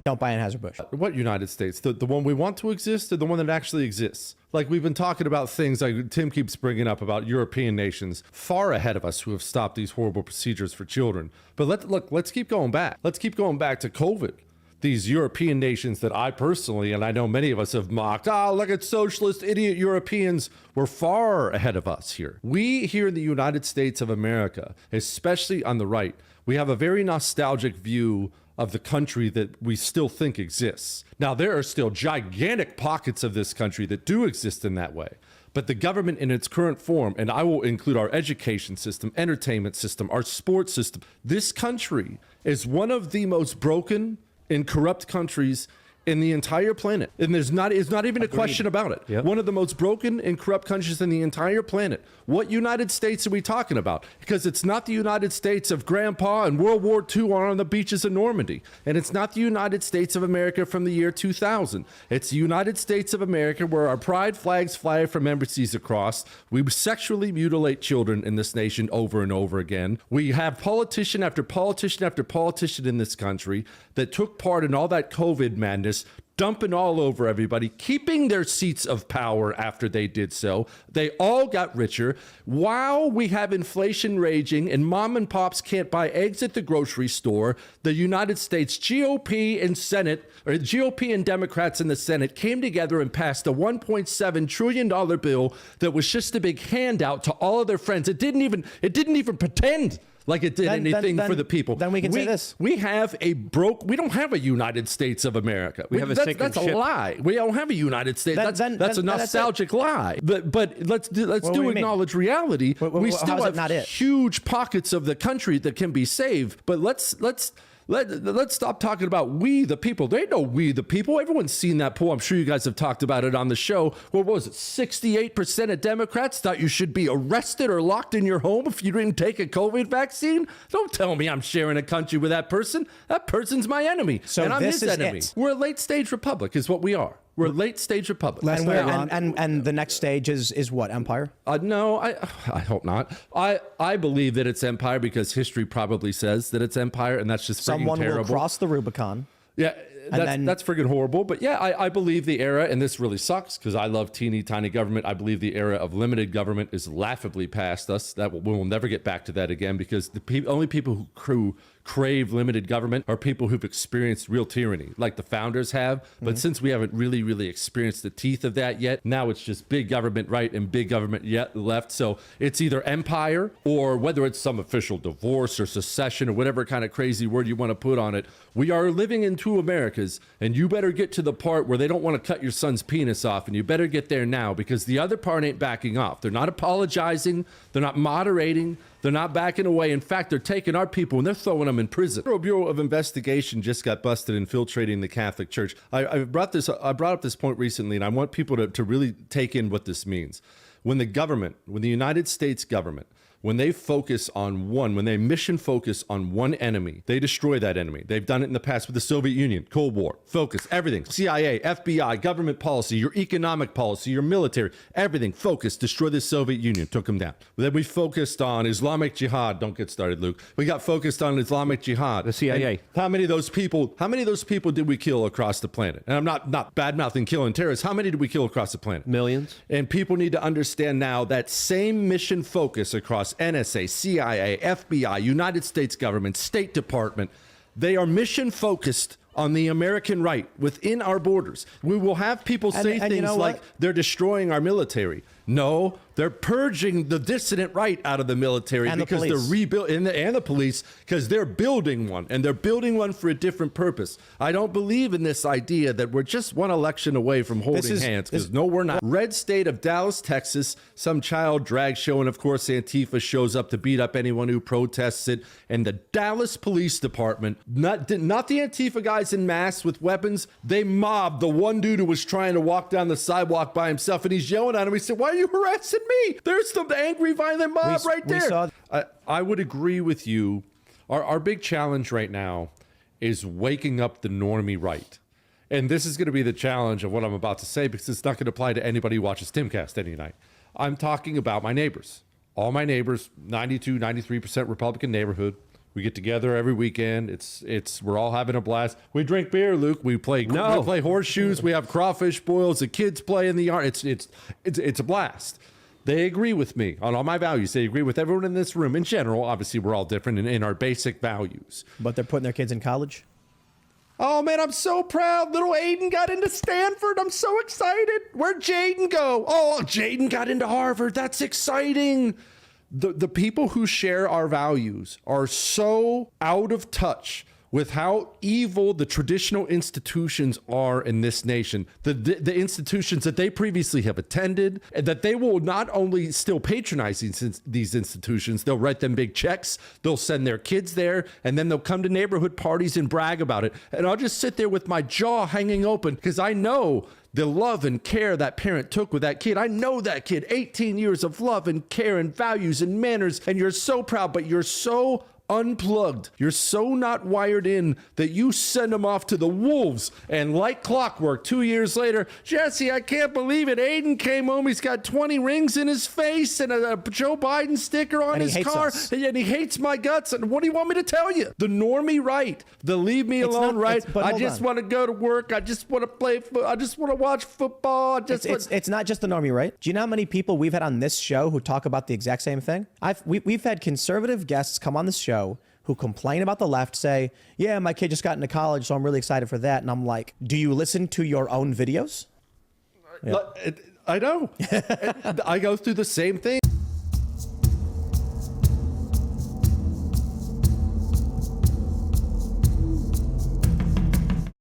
don't buy Anheuser-Busch. What United States? The one we want to exist, or the one that actually exists? Like, we've been talking about things like Tim keeps bringing up about European nations far ahead of us who have stopped these horrible procedures for children. But let's keep going back. Let's keep going back to COVID. These European nations that I personally, and I know many of us have mocked, look at socialist idiot Europeans, were far ahead of us here. We here in the United States of America, especially on the right, we have a very nostalgic view of the country that we still think exists. Now, there are still gigantic pockets of this country that do exist in that way. But the government in its current form, and I will include our education system, entertainment system, our sports system, this country is one of the most broken and corrupt countries in the entire planet. And it's not even a question about it. Yep. One of the most broken and corrupt countries in the entire planet. What United States are we talking about? Because it's not the United States of Grandpa and World War II on the beaches of Normandy. And it's not the United States of America from the year 2000. It's the United States of America where our pride flags fly from embassies across. We sexually mutilate children in this nation over and over again. We have politician after politician after politician in this country that took part in all that COVID madness, dumping all over everybody, keeping their seats of power after they did so. They all got richer while we have inflation raging and mom and pops can't buy eggs at the grocery store. The United States GOP and Senate, or GOP and Democrats in the Senate, came together and passed a $1.7 trillion bill that was just a big handout to all of their friends. It didn't even pretend like it did anything for the people. Then we can say this. We don't have a United States of America. That's a lie. We don't have a United States. That's a nostalgic lie. But let's acknowledge reality. We still have huge pockets of the country that can be saved. But let's stop talking about we the people. They know we the people. Everyone's seen that poll. I'm sure you guys have talked about it on the show. What was it? 68% of Democrats thought you should be arrested or locked in your home if you didn't take a COVID vaccine. Don't tell me I'm sharing a country with that person. That person's my enemy, and I'm his enemy. We're a late stage republic is what we are. We're a late stage republic. And the next stage is what? Empire? No, I hope not. I believe that it's empire because history probably says that it's empire, and that's just freaking terrible. Someone will cross the Rubicon. Yeah. That's friggin' horrible. But yeah, I believe the era, and this really sucks because I love teeny tiny government. I believe the era of limited government is laughably past us. We will never get back to that again because the only people who crave limited government are people who've experienced real tyranny, like the founders have. But since we haven't really experienced the teeth of that yet, now it's just big government right and big government yet left. So it's either empire or whether it's some official divorce or secession or whatever kind of crazy word you want to put on it. We are living in two Americas, and you better get to the part where they don't want to cut your son's penis off, and you better get there now because the other part ain't backing off. They're not apologizing. They're not moderating. They're not backing away. In fact, they're taking our people and they're throwing them in prison. The Bureau of Investigation just got busted infiltrating the Catholic Church. I brought up this point recently, and I want people to really take in what this means. When the United States government, when they mission focus on one enemy, they destroy that enemy. They've done it in the past with the Soviet Union, Cold War, focus, everything, CIA, FBI, government policy, your economic policy, your military, everything, focus, destroy the Soviet Union, took them down. Then we focused on Islamic Jihad. Don't get started, Luke. We got focused on Islamic Jihad. The CIA. And how many of those people did we kill across the planet? And I'm not bad-mouthing killing terrorists. How many did we kill across the planet? Millions. And people need to understand now that same mission focus across NSA, CIA, FBI, United States government, State Department, they are mission focused on the American right within our borders. We will have people say things like they're destroying our military. No, they're purging the dissident right out of the military because they're rebuilding, and the police, because they're building one, and they're building one for a different purpose. I don't believe in this idea that we're just one election away from holding hands, because no, we're not. Red state of Dallas, Texas, some child drag show, and of course Antifa shows up to beat up anyone who protests it, and the Dallas Police Department, not the Antifa guys in masks with weapons, they mobbed the one dude who was trying to walk down the sidewalk by himself, and he's yelling at him. He said, "Why are you harassing me? There's the angry, violent mob right there." I would agree with you. Our big challenge right now is waking up the normie right. And this is going to be the challenge of what I'm about to say because it's not going to apply to anybody who watches Timcast any night. I'm talking about my neighbors. All my neighbors, 92, 93% Republican neighborhood. We get together every weekend. We're all having a blast. We drink beer, Luke. We play horseshoes. We have crawfish boils. The kids play in the yard. It's a blast. They agree with me on all my values. They agree with everyone in this room. In general, obviously, we're all different in our basic values. But they're putting their kids in college? Oh, man, I'm so proud. Little Aiden got into Stanford. I'm so excited. Where'd Jaden go? Oh, Jaden got into Harvard. That's exciting. The people who share our values are so out of touch with how evil the traditional institutions are in this nation, the institutions that they previously have attended, and that they will not only still patronize these institutions, they'll write them big checks, they'll send their kids there, and then they'll come to neighborhood parties and brag about it. And I'll just sit there with my jaw hanging open because I know the love and care that parent took with that kid. I know that kid, 18 years of love and care and values and manners, and you're so proud, but you're so unplugged. You're so not wired in that you send them off to the wolves. And like clockwork, 2 years later, Jesse, I can't believe it. Aiden came home. He's got 20 rings in his face and a Joe Biden sticker on his car. And he hates my guts. And what do you want me to tell you? The normie right, the leave me alone right. I just want to go to work. I just want to play. I just want to watch football. It's not just the normie right. Do you know how many people we've had on this show who talk about the exact same thing? We've had conservative guests come on this show who complain about the left, say, yeah, my kid just got into college, so I'm really excited for that. And I'm like, do you listen to your own videos? Yeah. I know. I go through the same thing.